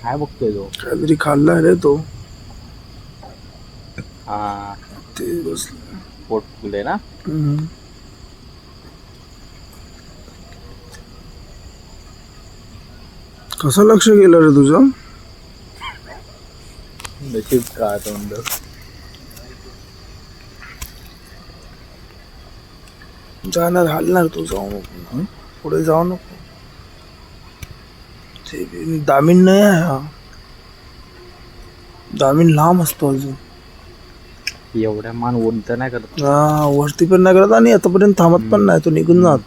काय बघतोय तो? काहीतरी खाल्लाय रे तो. हा, ते बसलं. पोट फुले ना. कसं लक्ष गेलं रे तुझं? नशीब का तोंड. जाणार हलणार तू, जाऊ नको पुढे, जाऊ नको. ते दामीन नाही आहे हा. दामीन लांब असतो अजून. एवढ्या मान उंच नाही करत. हा, वरती पण नाही करत आणि आतापर्यंत थांबत पण नाही, तो निघून जात.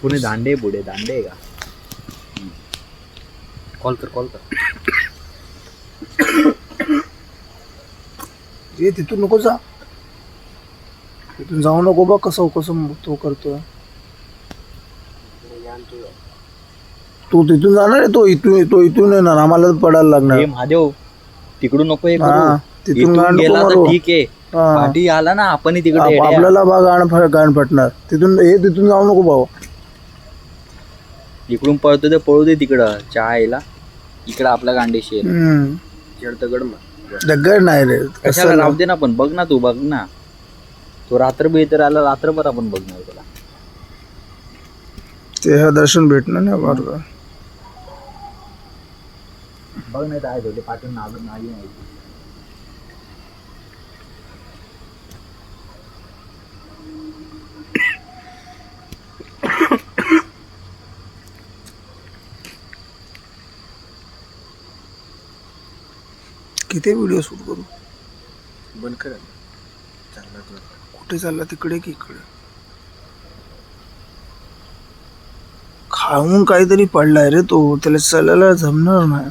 पुणे दांडे पुढे दांडे का? कॉल कर. ये तिथून नको जा, तिथून जाऊ नको. बघ कसं कसं तो करतोय. तो तिथून जाणार आहे, तो इथून येणार, आम्हाला पडायला लागणार. हे महादेव तिकडून नको हे करू. हा, तिथून इथून गाण नको गेला तर मारू. ठीक आहे. हा. पाठी आला ना आपण तिकडे आपल्याला बा गाण फटणार. तिथून जाऊ नको भाऊ. इकडून पळतो ते पळू दे तिकडं चहा इकडं आपल्या गांडीशी दगड दगड नाही रे, कशाला राहू दे ना. पण बघ ना, तू बघ ना, तो रात्र आला, रात्रभर आपण बघणार त्याला. ते दर्शन भेटणार नाही बरोबर. बघ नाही काय होते पाठून नाही नाही. किती व्हिडिओ शूट करू? बंद कर. कुठे चालला, तिकडे की इकडे? खाऊन काहीतरी पडलाय रे तो, त्याला चालायला जमणार नाही.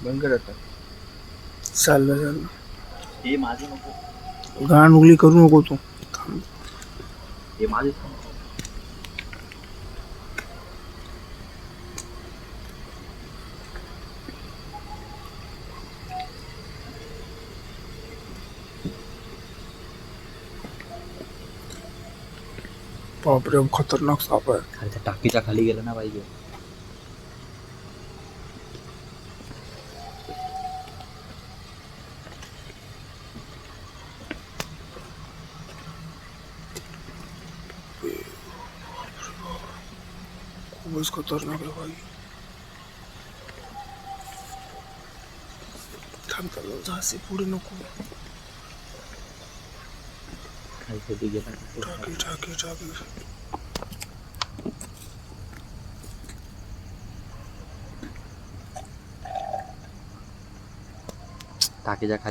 बंद कर आता. चाललं हे माझे नको, घाण उगली करू नको तू. हे माझे. बापरे, खतरनाक साप आहे. खालच्या टाकीच्या खाली गेलं ना पाहिजे. खूपच खतरनाक आहे भाई. थांब जासे पुढे नको. खालच्या गेला. टाकी. टाकीच्या खाली